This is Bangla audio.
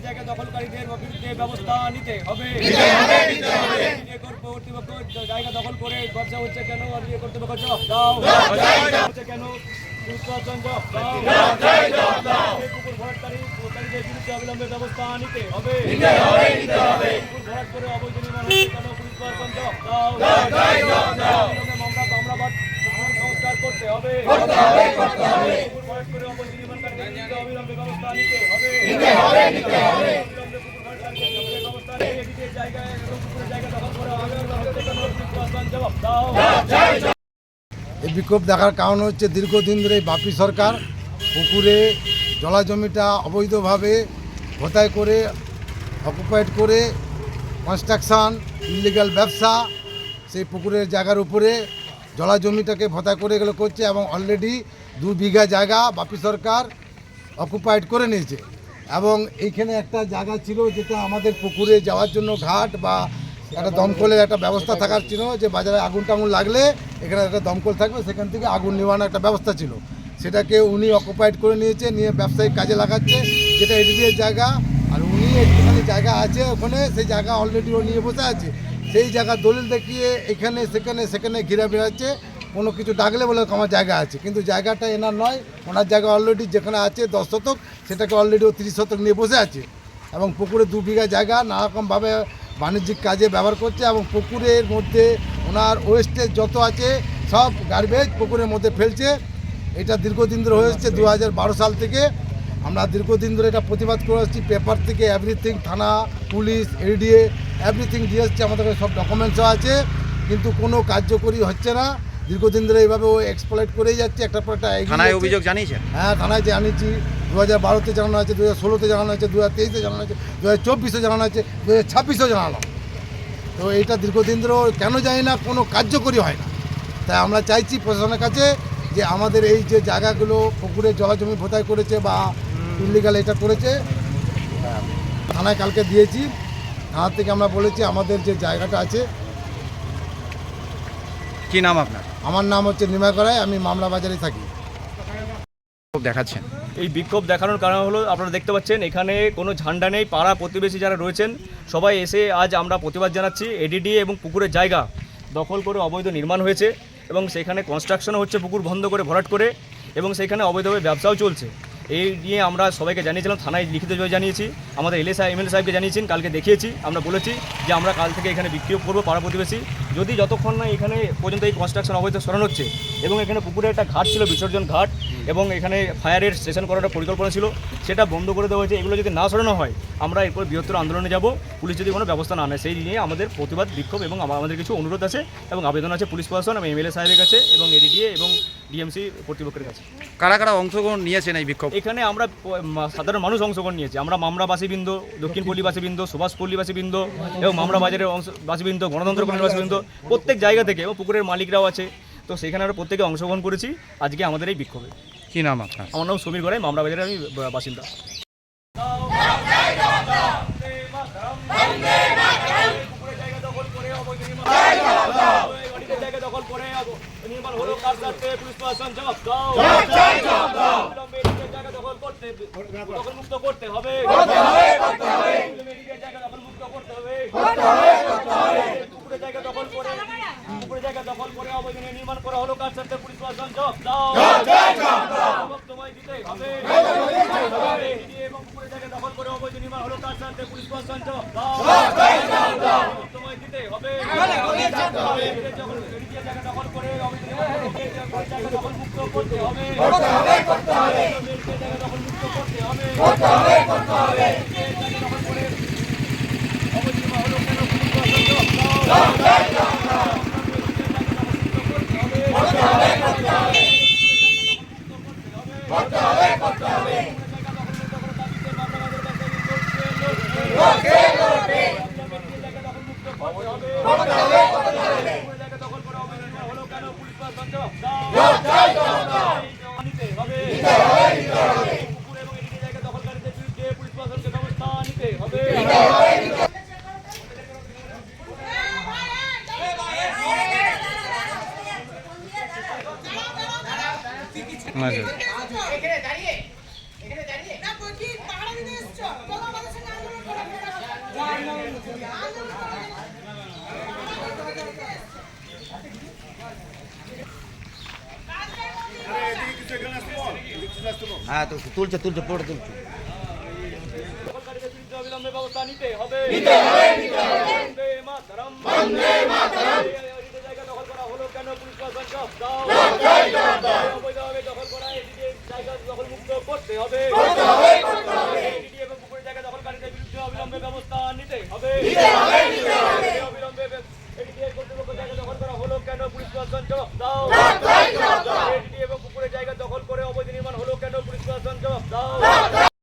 জায়গা দখলকারীদের বিরুদ্ধে ব্যবস্থা নিতে হবে। কর্তৃপক্ষ জায়গা দখল করে ব্যবসা হচ্ছে কেন? কর্তৃপক্ষ জবাব দাও। হচ্ছে কেন? পুলিশ জবাব দাও। পুকুর ভরাটকারীদের বিরুদ্ধে অবিলম্বে ব্যবস্থা নিতে হবে। পুকুর ভরাট করে অবৈধ নির্মাণ হচ্ছে কেন? পুলিশ প্রশাসন জবাব দাও। মামলা সংস্কার করতে হবে। পুকুর ভরাট করে অবৈধ নির্মাণকারীদের বিরুদ্ধে অবিলম্বে ব্যবস্থা নিতে হবে। এই বিক্ষোভ দেখার কারণ হচ্ছে দীর্ঘদিন ধরে বাপি সরকার পুকুরে জলা জমিটা অবৈধভাবে ভোতাই করে অকুপাইড করে কনস্ট্রাকশান ইলিগাল ব্যবসা সেই পুকুরের জায়গার উপরে জলা জমিটাকে ভোতাই করে এগুলো করছে এবং অলরেডি 2 বিঘা জায়গা বাপি সরকার অকুপাইড করে নিয়েছে। এবং এইখানে একটা জায়গা ছিল যেটা আমাদের পুকুরে যাওয়ার জন্য ঘাট বা একটা দমকলের একটা ব্যবস্থা থাকার ছিল, যে বাজারে আগুন টাগুন লাগলে এখানে একটা দমকল থাকবে, সেখান থেকে আগুন নেওয়ানোর একটা ব্যবস্থা ছিল। সেটাকে উনি অকুপাইড করে নিয়েছে, নিয়ে ব্যবসায়িক কাজে লাগাচ্ছে, যেটা এডিডিএর জায়গা। আর উনি একটুখানি জায়গা আছে ওখানে, সেই জায়গা অলরেডি ও নিয়ে বসে আছে। সেই জায়গা দলিল দেখিয়ে এখানে সেখানে ঘিরে বেড়াচ্ছে, কোনো কিছু ডাকলে বলে আমার জায়গা আছে, কিন্তু জায়গাটা এনার নয়। ওনার জায়গা অলরেডি যেখানে আছে 10 শতক, সেটাকে অলরেডি ও 30 শতক নিয়ে বসে আছে। এবং পুকুরে 2 বিঘা জায়গা নানারকমভাবে বাণিজ্যিক কাজে ব্যবহার করছে। এবং পুকুরের মধ্যে ওনার ওয়েস্টেজ যত আছে সব গার্বেজ পুকুরের মধ্যে ফেলছে। এটা দীর্ঘদিন ধরে হয়েছে 2012 সাল থেকে। আমরা দীর্ঘদিন ধরে এটা প্রতিবাদ করে আসছি, পেপার থেকে এভরিথিং, থানা, পুলিশ, এডিএ এভরিথিং দিয়ে আসছে, আমাদের সব ডকুমেন্টসও আছে, কিন্তু কোনো কার্যকরী হচ্ছে না। দীর্ঘদিন ধরে এইভাবে ও এক্সপ্লয়েট করেই যাচ্ছে, একটার পর একটা। থানায় অভিযোগ জানিয়েছেন? হ্যাঁ, থানায় জানিয়েছি। 2012-তে জানানো হয়েছে, 2016-তে জানানো হয়েছে, 2023-তে জানানো হয়েছে, 2024-এ জানানো হয়েছে, 2026-এও জানালাম। তো এইটা দীর্ঘদিন ধরে কেন জানি না কোনো কার্যকরী হয় না। তাই আমরা চাইছি প্রশাসনের কাছে যে আমাদের এই যে জায়গাগুলো পুকুরে জলাজমি ভোতাই করেছে বা ইলিগাল এটা করেছে, থানায় কালকে দিয়েছি। থানা থেকে আমরা বলেছি আমাদের যে জায়গাটা আছে। কি নাম আপনার? আমার নাম হচ্ছে নিমাই করাই, আমি মামলা বাজারে থাকি। দেখাচ্ছেন এই বিক্ষোভ দেখানোর কারণ হলো আপনারা দেখতে পাচ্ছেন এখানে কোনো ঝান্ডা নেই। পাড়া প্রতিবেশী যারা রয়েছেন সবাই এসে আজ আমরা প্রতিবাদ জানাচ্ছি। এডিডিএ এবং পুকুরের জায়গা দখল করে অবৈধ নির্মাণ হয়েছে এবং সেখানে কনস্ট্রাকশনও হচ্ছে পুকুর বন্ধ করে ভরাট করে, এবং সেখানে অবৈধভাবে ব্যবসাও চলছে। এই নিয়ে আমরা সবাইকে জানিয়েছিলাম, থানায় লিখিতভাবে জানিয়েছি, আমাদের এমএলএ সাহেবকে জানিয়েছেন, কালকে দেখিয়েছি। আমরা বলেছি যে আমরা কাল থেকে এখানে বিক্ষোভ করবো পাড়া প্রতিবেশী, যদি যতক্ষণ না এখানে পর্যন্ত এই কনস্ট্রাকশন অবৈধ সরানো হচ্ছে। এবং এখানে পুকুরে একটা ঘাট ছিল, বিসর্জন ঘাট, এবং এখানে ফায়ারের স্টেশন করার একটা পরিকল্পনা ছিল, সেটা বন্ধ করে দেওয়া হয়েছে। এগুলো যদি না সরানো হয় আমরা এরপর বৃহত্তর আন্দোলনে যাব, পুলিশ যদি কোনো ব্যবস্থা না নেয়। সেই নিয়ে আমাদের প্রতিবাদ বিক্ষোভ এবং আমাদের কিছু অনুরোধ আছে এবং আবেদন আছে পুলিশ প্রশাসন এবং এমএলএ সাহেবের কাছে এবং এডিডিএ এবং ডিএমসি কর্তৃপক্ষের কাছে। কারা কারা অংশগ্রহণ নিয়েছেন এই বিক্ষোভ? এখানে আমরা সাধারণ মানুষ অংশগ্রহণ নিয়েছি। আমরা মামরাবাসীবৃন্দ, দক্ষিণ পল্লীবাসীবৃন্দ, সুভাষপল্লীবাসীবৃন্দ এবং মামরা বাজারের বাসীবৃন্দ, গণতন্ত্র কল্যাণ বাসীবৃন্দ, প্রত্যেক জায়গা থেকে, এবং পুকুরের মালিকরাও আছে। তো সেখানে আমরা প্রত্যেকে অংশগ্রহণ করেছি আজকে আমাদের এই বিক্ষোভে। কি নাম আপনার? আমার নাম সমীর গড়াই, মামরা বাজারের আমি বাসিন্দা। দখলমুক্ত করতে হবে, জায়গা দখল করে অবৈধ নির্মাণ করা হলো, কার সাথে পুলিশ প্রশাসন জবাব দাও। সময় দিতে হবে এবং পুকুরে জায়গা দখল করে অবৈধ নির্মাণ হলো, কার সাথে পুলিশ প্রশাসন জবাব দাও। সময় দিতে হবে জায়গা দখল করে অবৈধ নির্মাণ জায়গা দখলমুক্ত করতে হবে, জায়গা দখলমুক্ত করতে হবে, দখল করে অবৈধ নির্মাণ হলো কেন পুলিশ প্রশাসন জবাব দাও। আচ্ছা। হ্যাঁ তো তুলছে পুরো তুলছে। দখলকারীদের বিরুদ্ধে অবিলম্বে ব্যবস্থা নিতে হবে। এই জায়গা দখল করা হলো কেন? পুলিশ প্রশাসন জবাব দাও। অবৈধভাবে দখল করা এদিকে জায়গা দখলমুক্ত করতে হবে। এদিকে এবং পুকুরের জায়গা দখলকারীদের বিরুদ্ধে অবিলম্বে ব্যবস্থা নিতে হবে। অবিলম্বে এদিকে কর্তৃপক্ষ জায়গা দখল করা হলো কেন? পুলিশ প্রশাসন জবাব দাও। এদিকে এবং পুকুরের জায়গা দখল করে অবৈধ নির্মাণ হলো কেন? পুলিশ প্রশাসন জবাব দাও।